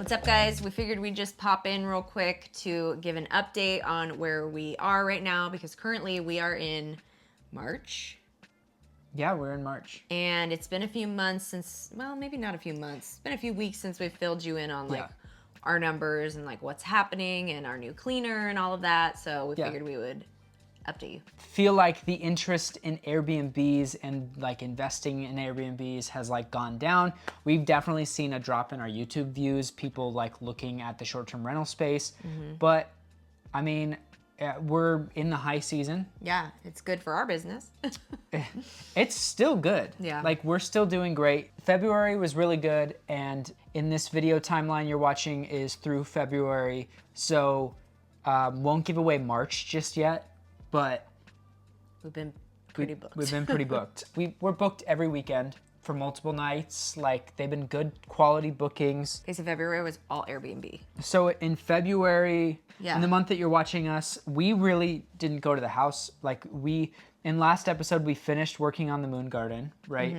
What's up, guys? We figured we'd just pop in real quick to give an update on where we are right now, because currently we are in March. Yeah, we're in March. And it's been a few months since, well, maybe not a few months. It's been a few weeks since we've filled you in on our numbers and like what's happening and our new cleaner and all of that. So we figured we would update you. Feel like the interest in Airbnbs and like investing in Airbnbs has like gone down. We've definitely seen a drop in our YouTube views, people like looking at the short-term rental space. But I mean, we're in the high season. Yeah, it's good for our business. It's still good. Yeah. Like we're still doing great. February was really good. And in this video timeline you're watching is through February. So won't give away March just yet. But we've been pretty booked. We've been pretty booked. We're booked every weekend for multiple nights. Like they've been good quality bookings. Okay, so February was all Airbnb. So in February, in the month that you're watching us, we really didn't go to the house. Like in last episode, we finished working on the moon garden, right?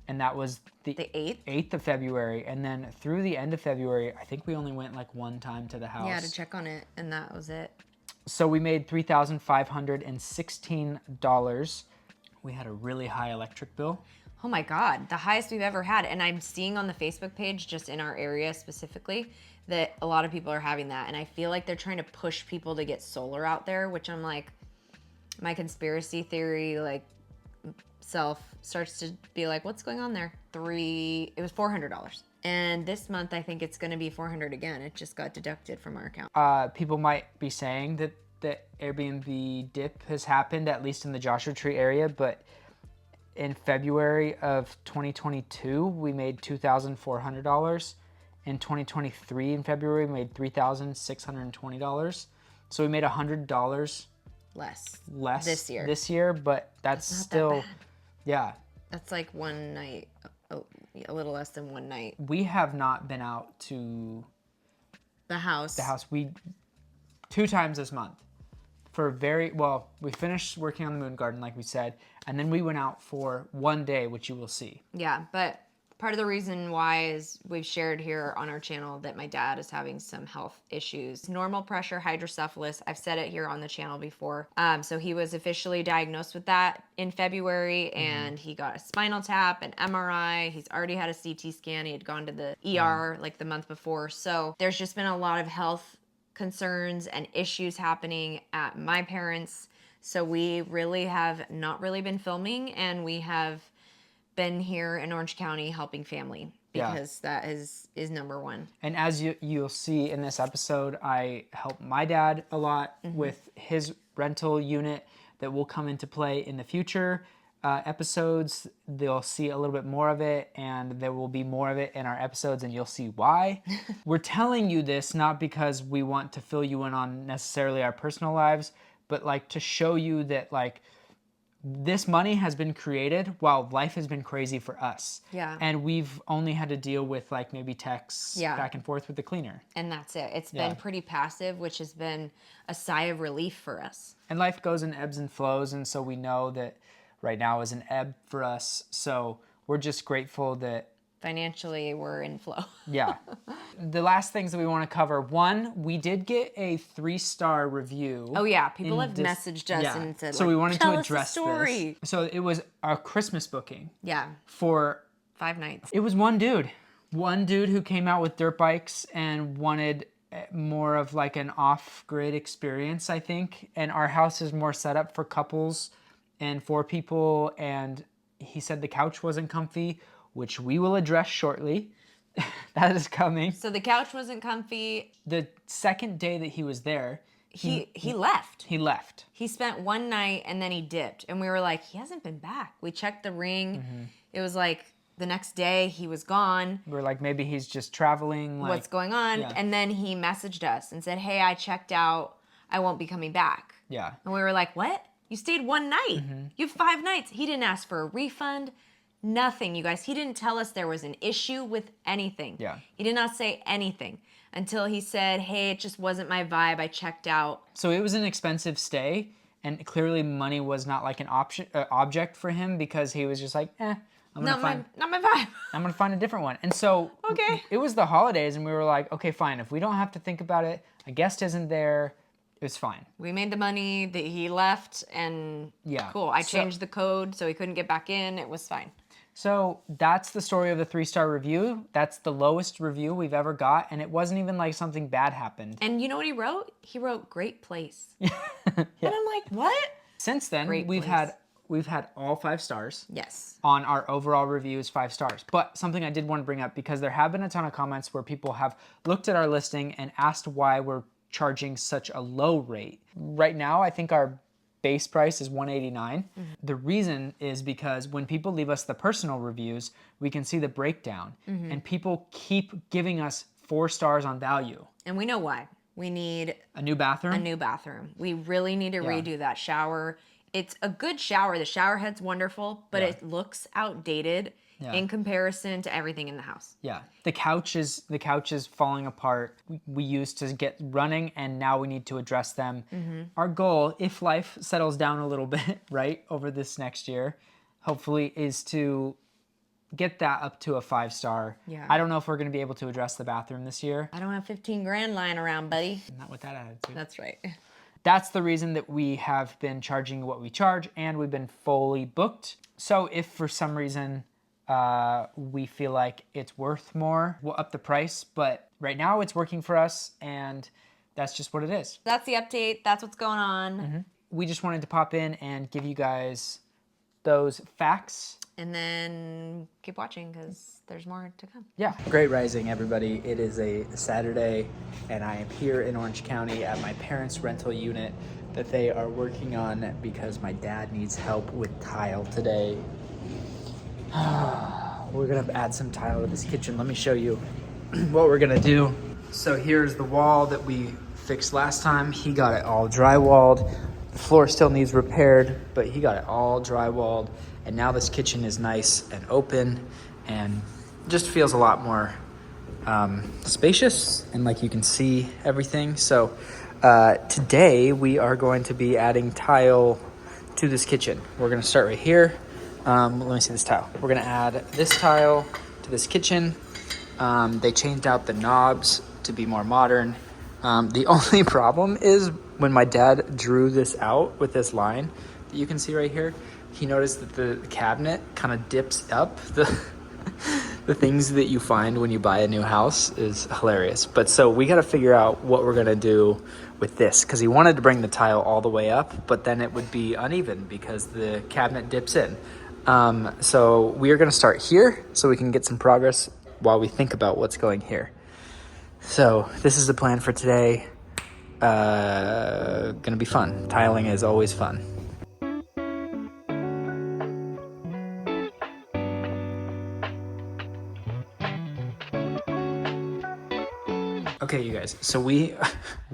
And that was the 8th of February. And then through the end of February, I think we only went like one time to the house. Yeah, to check on it, and that was it. So we made $3,516. We had a really high electric bill. Oh my God, the highest we've ever had. And I'm seeing on the Facebook page, just in our area specifically, that a lot of people are having that. And I feel like they're trying to push people to get solar out there, which I'm like, my conspiracy theory, like, self starts to be like, what's going on there? It was $400. And this month, I think it's going to be $400 again. It just got deducted from our account. People might be saying that the Airbnb dip has happened, at least in the Joshua Tree area, but in February of 2022, we made $2,400. In 2023, in February, we made $3,620. So we made $100 less this year. But that's still, that bad. Yeah. That's like one night. A little less than one night. We have not been out to the house. We 2 times this month. We finished working on the moon garden, like we said, and then we went out for one day, which you will see. Yeah, but part of the reason why is we've shared here on our channel that my dad is having some health issues. Normal pressure hydrocephalus. I've said it here on the channel before. So he was officially diagnosed with that in February, and he got a spinal tap, an MRI. He's already had a CT scan. He had gone to the ER like the month before. So there's just been a lot of health concerns and issues happening at my parents. So we really have not really been filming, and we have been here in Orange County helping family, because that is number one. And as you'll see in this episode, I help my dad a lot with his rental unit that will come into play in the future episodes. They'll see a little bit more of it, and there will be more of it in our episodes, and you'll see why. We're telling you this not because we want to fill you in on necessarily our personal lives, but like to show you that like this money has been created while life has been crazy for us. Yeah. And we've only had to deal with like maybe texts back and forth with the cleaner. And that's it. It's been pretty passive, which has been a sigh of relief for us. And life goes in ebbs and flows, and so we know that right now is an ebb for us. So we're just grateful that financially we're in flow. Yeah. The last things that we want to cover. One, we did get a 3-star review. Oh yeah, people have messaged us and said, so we wanted to address the story. This. So it was a Christmas booking. Yeah. For 5 nights. It was one dude who came out with dirt bikes and wanted more of like an off-grid experience, I think. And our house is more set up for couples and 4 people. And he said the couch wasn't comfy, which we will address shortly. That is coming. So the couch wasn't comfy. The second day that he was there, he left. He left. He spent one night and then he dipped. And we were like, he hasn't been back. We checked the ring. It was like the next day he was gone. We were like, maybe he's just traveling. Like, what's going on? Yeah. And then he messaged us and said, hey, I checked out. I won't be coming back. Yeah. And we were like, what? You stayed one night. You have 5 nights. He didn't ask for a refund. Nothing, you guys. He didn't tell us there was an issue with anything. Yeah. He did not say anything until he said, hey, it just wasn't my vibe. I checked out. So it was an expensive stay, and clearly money was not like an object for him, because he was just like, Not my vibe. I'm gonna find a different one. And so Okay. it was the holidays, and we were like, okay, fine. If we don't have to think about it, a guest isn't there. It was fine. We made the money that he left, and Yeah. cool. I changed the code so he couldn't get back in. It was fine. So that's the story of the 3-star review. That's the lowest review we've ever got, and it wasn't even like something bad happened. And you know what he wrote? He wrote "great place." And I'm like, what? Since then, Great we've place. had all 5 stars. Yes. On our overall reviews, 5 stars. But something I did want to bring up, because there have been a ton of comments where people have looked at our listing and asked why we're charging such a low rate. Right now, I think our base price is $189. The reason is because when people leave us the personal reviews, we can see the breakdown, and people keep giving us 4 stars on value. And we know why. We need A new bathroom? a new bathroom. We really need to redo that shower. It's a good shower. The shower head's wonderful, but it looks outdated in comparison to everything in the house. Yeah, the couch is falling apart. We used to get running, and now we need to address them. Our goal, if life settles down a little bit, right, over this next year, hopefully, is to get that up to a 5-star. Yeah. I don't know if we're going to be able to address the bathroom this year. I don't have 15 grand lying around, buddy. Not with that attitude. That's right. That's the reason that we have been charging what we charge, and we've been fully booked. So if for some reason we feel like it's worth more, we'll up the price. But right now it's working for us, and that's just what it is. That's the update. That's what's going on. We just wanted to pop in and give you guys those facts. And then keep watching because there's more to come. Yeah. Great rising, everybody. It is a Saturday, and I am here in Orange County at my parents' rental unit that they are working on because my dad needs help with tile today. We're gonna add some tile to this kitchen. Let me show you what we're gonna do. So here's the wall that we fixed last time. He got it all drywalled. The floor still needs repaired, but he got it all drywalled. And now this kitchen is nice and open and just feels a lot more spacious, and like you can see everything. So today we are going to be adding tile to this kitchen. We're gonna start right here. Let me see this tile. We're gonna add this tile to this kitchen. They changed out the knobs to be more modern. The only problem is when my dad drew this out with this line that you can see right here, he noticed that the cabinet kind of dips up. The things that you find when you buy a new house is hilarious. But so we got to figure out what we're gonna do with this, because he wanted to bring the tile all the way up, but then it would be uneven because the cabinet dips in. So we are gonna start here so we can get some progress while we think about what's going here. So this is the plan for today. Gonna be fun. Tiling is always fun. Okay, you guys, so we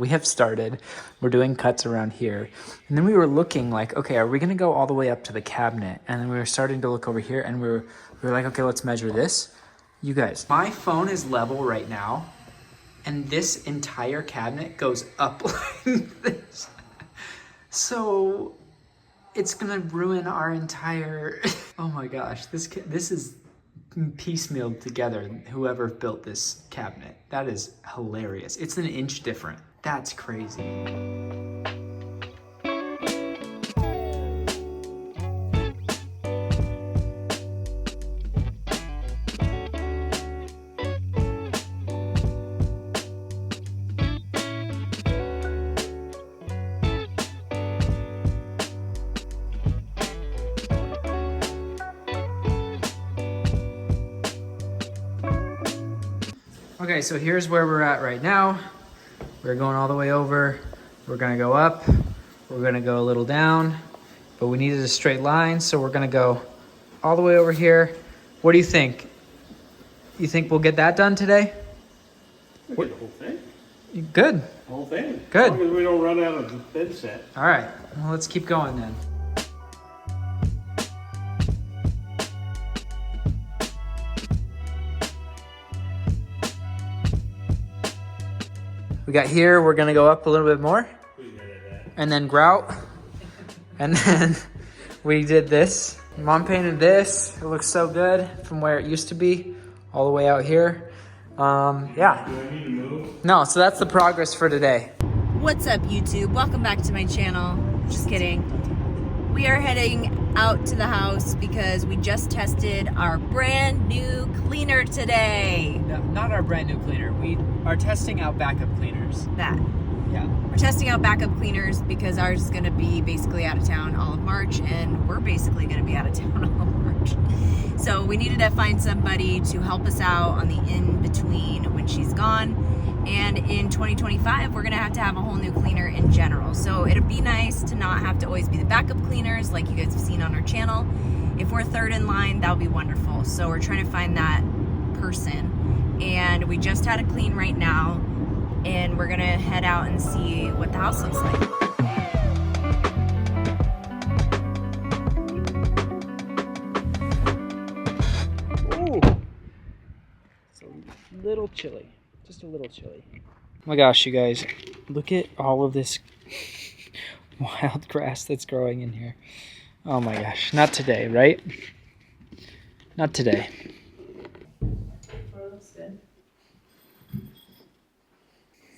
have started. We're doing cuts around here. And then we were looking like, okay, are we gonna go all the way up to the cabinet? And then we were starting to look over here, and we were like, okay, let's measure this. You guys, my phone is level right now, and this entire cabinet goes up like this. So it's gonna ruin our entire, oh my gosh, this is piecemealed together, whoever built this cabinet. That is hilarious. It's an inch different. That's crazy. Okay, so here's where we're at right now. We're going all the way over. We're gonna go up. We're gonna go a little down, but we needed a straight line, so we're gonna go all the way over here. What do you think? You think we'll get that done today? We get the whole thing. Good. The whole thing. Good. As long as we don't run out of the bed set. All right, well, let's keep going then. We got here, we're gonna go up a little bit more, and then grout, and then we did this. Mom painted this. It looks so good from where it used to be all the way out here. Yeah. Do I need to move? No, so that's the progress for today. What's up, YouTube? Welcome back to my channel. Just kidding. We are heading out to the house because we just tested our brand new cleaner today. No, not our brand new cleaner. We are testing out backup cleaners. That. Yeah. We're testing out backup cleaners because ours is going to be basically out of town all of March, and we're basically going to be out of town all of March. So we needed to find somebody to help us out on the in-between when she's gone. And in 2025, we're going to have a whole new cleaner in general. So it'd be nice to not have to always be the backup cleaners like you guys have seen on our channel. If we're third in line, that would be wonderful. So we're trying to find that person. And we just had a clean right now. And we're gonna head out and see what the house looks like. Ooh. It's a little chilly. Just a little chilly. Oh my gosh, you guys. Look at all of this wild grass that's growing in here. Oh my gosh. Not today, right? Not today. Looks good.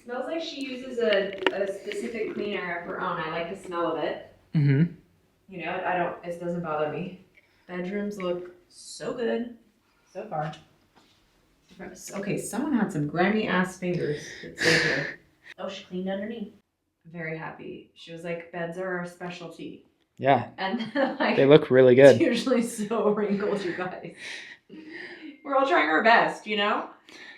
Smells like she uses a specific cleaner of her own. I like the smell of it. Mm-hmm. You know, it doesn't bother me. Bedrooms look so good so far. Okay, someone had some grimy ass fingers that stayed here. Oh, she cleaned underneath. Very happy. She was like, beds are our specialty. Yeah. And then, like, They look really it's good. usually so wrinkled, you guys. We're all trying our best, you know?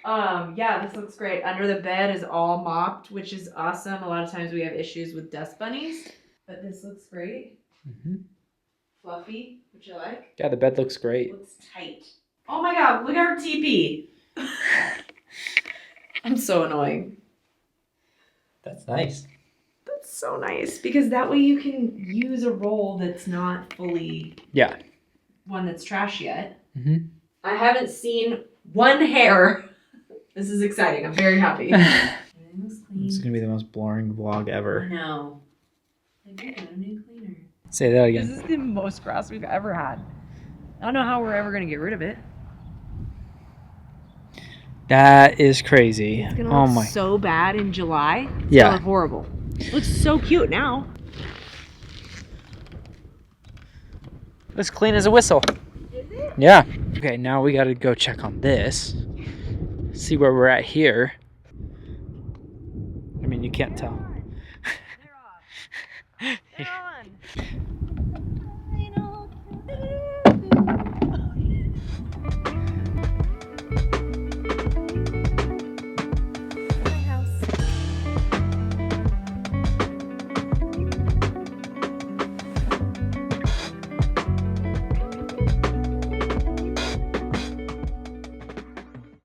Yeah, this looks great. Under the bed is all mopped, which is awesome. A lot of times we have issues with dust bunnies, but this looks great. Mm-hmm. Fluffy, which I like. Yeah, the bed looks great. Looks tight. Oh my god, look at her teepee. I'm so annoying. That's nice. That's so nice because that way you can use a roll that's not fully Yeah. one that's trash yet. Mm-hmm. I haven't seen one hair. This is exciting. I'm very happy. Everything looks clean. It's gonna be the most boring vlog I ever. know. Like, we got a new cleaner. Say that again. This is the most grass we've ever had. I don't know how we're ever going to get rid of it. That is crazy. It's going to Oh look my. so bad in July. It's Yeah. gonna look horrible. It looks so cute now. As clean as a whistle. Is it? Yeah. Okay, now we gotta go check on this. See where we're at here. I mean, you can't tell.